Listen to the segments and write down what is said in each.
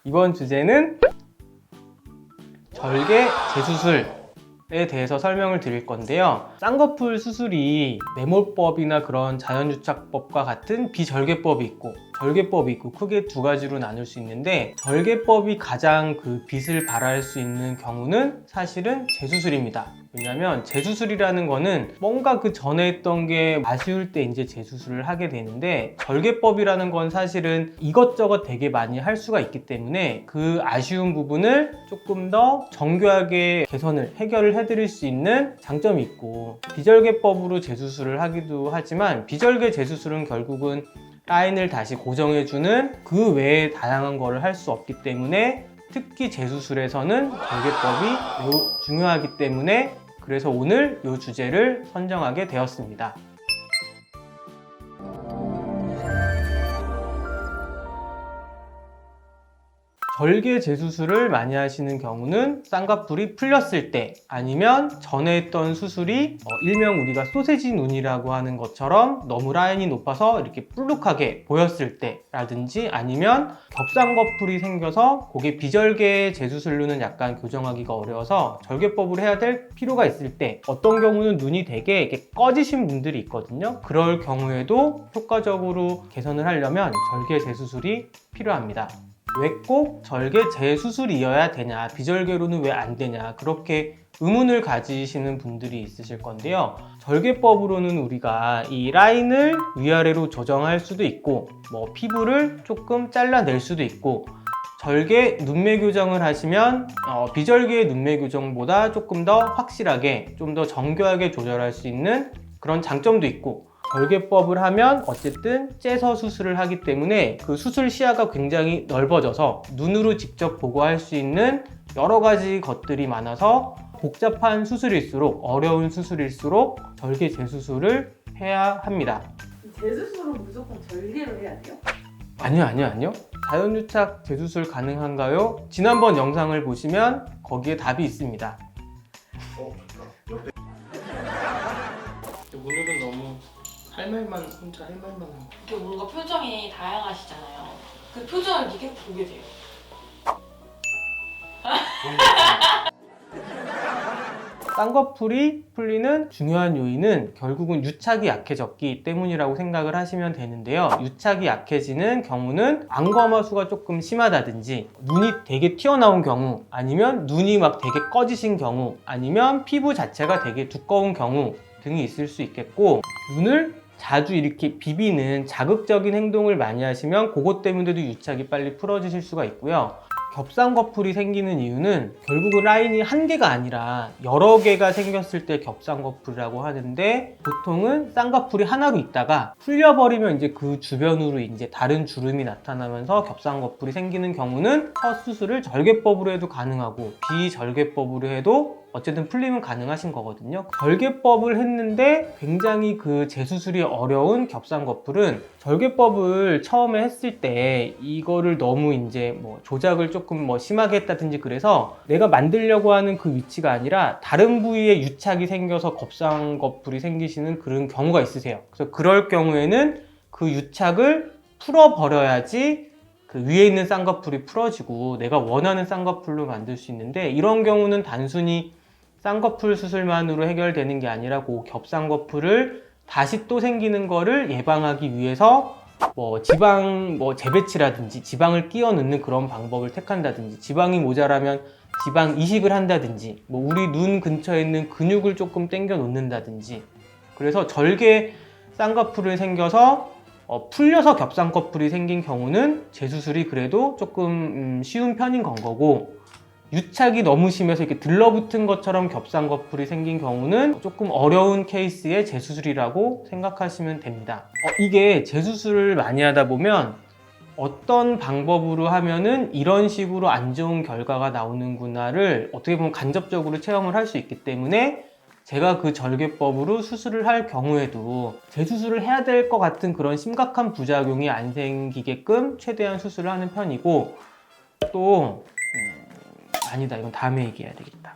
이번 주제는 절개 재수술에 대해서 설명을 드릴 건데요. 쌍꺼풀 수술이 매몰법이나 그런 자연유착법과 같은 비절개법이 있고 절개법이 있고 크게 두 가지로 나눌 수 있는데, 절개법이 가장 그 빛을 발할 수 있는 경우는 사실은 재수술입니다. 왜냐면 재수술이라는 거는 뭔가 그 전에 했던 게 아쉬울 때 이제 재수술을 하게 되는데, 절개법이라는 건 사실은 이것저것 되게 많이 할 수가 있기 때문에 그 아쉬운 부분을 조금 더 정교하게 개선을 해결을 해드릴 수 있는 장점이 있고, 비절개법으로 재수술을 하기도 하지만 비절개 재수술은 결국은 라인을 다시 고정해주는 그 외에 다양한 거를 할 수 없기 때문에, 특히 재수술에서는 절개법이 매우 중요하기 때문에 그래서 오늘 이 주제를 선정하게 되었습니다. 절개 재수술을 많이 하시는 경우는 쌍꺼풀이 풀렸을 때, 아니면 전에 했던 수술이 일명 우리가 소세지 눈이라고 하는 것처럼 너무 라인이 높아서 이렇게 볼록하게 보였을 때 라든지, 아니면 겹쌍꺼풀이 생겨서 그게 비절개 재수술로는 약간 교정하기가 어려워서 절개법으로 해야 될 필요가 있을 때, 어떤 경우는 눈이 되게 이렇게 꺼지신 분들이 있거든요. 그럴 경우에도 효과적으로 개선을 하려면 절개 재수술이 필요합니다. 왜 꼭 절개 재수술이어야 되냐, 비절개로는 왜 안 되냐, 그렇게 의문을 가지시는 분들이 있으실 건데요. 절개법으로는 우리가 이 라인을 위아래로 조정할 수도 있고, 피부를 조금 잘라낼 수도 있고, 절개 눈매 교정을 하시면 비절개 눈매 교정보다 조금 더 확실하게, 좀 더 정교하게 조절할 수 있는 그런 장점도 있고, 절개법을 하면 어쨌든 째서 수술을 하기 때문에 그 수술 시야가 굉장히 넓어져서 눈으로 직접 보고 할 수 있는 여러 가지 것들이 많아서 복잡한 수술일수록, 어려운 수술일수록 절개 재수술을 해야 합니다. 재수술은 무조건 절개로 해야 돼요? 아니요. 자연유착 재수술 가능한가요? 지난번 영상을 보시면 거기에 답이 있습니다. 좋다. 오늘은 너무 혼자 할 말만 하고. 이렇게 뭔가 표정이 다양하시잖아요. 그 표정을 이렇게 계속 보게 돼요. 쌍꺼풀이 풀리는 중요한 요인은 결국은 유착이 약해졌기 때문이라고 생각을 하시면 되는데요. 유착이 약해지는 경우는 안검하수가 조금 심하다든지, 눈이 되게 튀어나온 경우, 아니면 눈이 막 되게 꺼지신 경우, 아니면 피부 자체가 되게 두꺼운 경우 등이 있을 수 있겠고, 눈을 자주 이렇게 비비는 자극적인 행동을 많이 하시면 그것 때문에도 유착이 빨리 풀어지실 수가 있고요. 겹쌍꺼풀이 생기는 이유는 결국은 라인이 한 개가 아니라 여러 개가 생겼을 때 겹쌍꺼풀이라고 하는데, 보통은 쌍꺼풀이 하나로 있다가 풀려버리면 이제 그 주변으로 이제 다른 주름이 나타나면서 겹쌍꺼풀이 생기는 경우는 첫 수술을 절개법으로 해도 가능하고 비절개법으로 해도 어쨌든 풀림은 가능하신 거거든요. 절개법을 했는데 굉장히 그 재수술이 어려운 겹쌍꺼풀은 절개법을 처음에 했을 때 이거를 너무 이제 조작을 조금 심하게 했다든지, 그래서 내가 만들려고 하는 그 위치가 아니라 다른 부위에 유착이 생겨서 겹쌍꺼풀이 생기시는 그런 경우가 있으세요. 그래서 그럴 경우에는 그 유착을 풀어버려야지 그 위에 있는 쌍꺼풀이 풀어지고 내가 원하는 쌍꺼풀로 만들 수 있는데, 이런 경우는 단순히 쌍꺼풀 수술만으로 해결되는 게 아니라 그 겹쌍꺼풀을 다시 또 생기는 거를 예방하기 위해서 지방 재배치라든지 지방을 끼워 넣는 그런 방법을 택한다든지, 지방이 모자라면 지방 이식을 한다든지, 우리 눈 근처에 있는 근육을 조금 당겨 놓는다든지. 그래서 절개 쌍꺼풀이 생겨서 풀려서 겹쌍꺼풀이 생긴 경우는 재수술이 그래도 조금 쉬운 편인 건 거고, 유착이 너무 심해서 이렇게 들러붙은 것처럼 겹쌍꺼풀이 생긴 경우는 조금 어려운 케이스의 재수술이라고 생각하시면 됩니다. 이게 재수술을 많이 하다 보면 어떤 방법으로 하면은 이런 식으로 안 좋은 결과가 나오는구나를 어떻게 보면 간접적으로 체험을 할 수 있기 때문에, 제가 그 절개법으로 수술을 할 경우에도 재수술을 해야 될 것 같은 그런 심각한 부작용이 안 생기게끔 최대한 수술을 하는 편이고, 또 아니다, 이건 다음에 얘기해야 되겠다.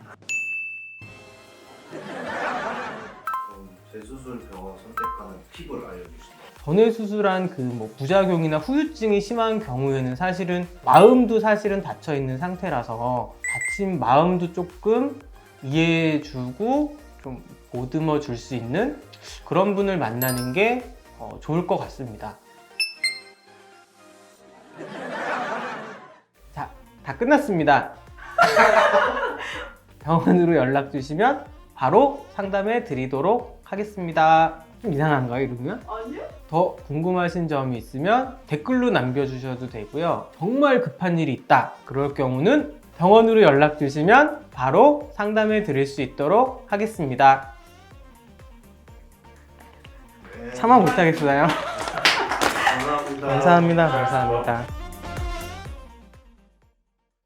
그럼 재수술 병원 선택하는 팁을 알려주시면. 전에 수술한 그 뭐 부작용이나 후유증이 심한 경우에는 사실은 마음도 사실은 닫혀 있는 상태라서 다친 마음도 조금 이해해주고 좀 보듬어 줄 수 있는 그런 분을 만나는 게 좋을 것 같습니다. 자, 다 끝났습니다. 병원으로 연락 주시면 바로 상담해 드리도록 하겠습니다. 좀 이상한가요, 이러면? 아니요? 더 궁금하신 점이 있으면 댓글로 남겨주셔도 되고요. 정말 급한 일이 있다. 그럴 경우는 병원으로 연락 주시면 바로 상담해 드릴 수 있도록 하겠습니다. 네. 참아 못하겠어요. 감사합니다. 감사합니다. 감사합니다.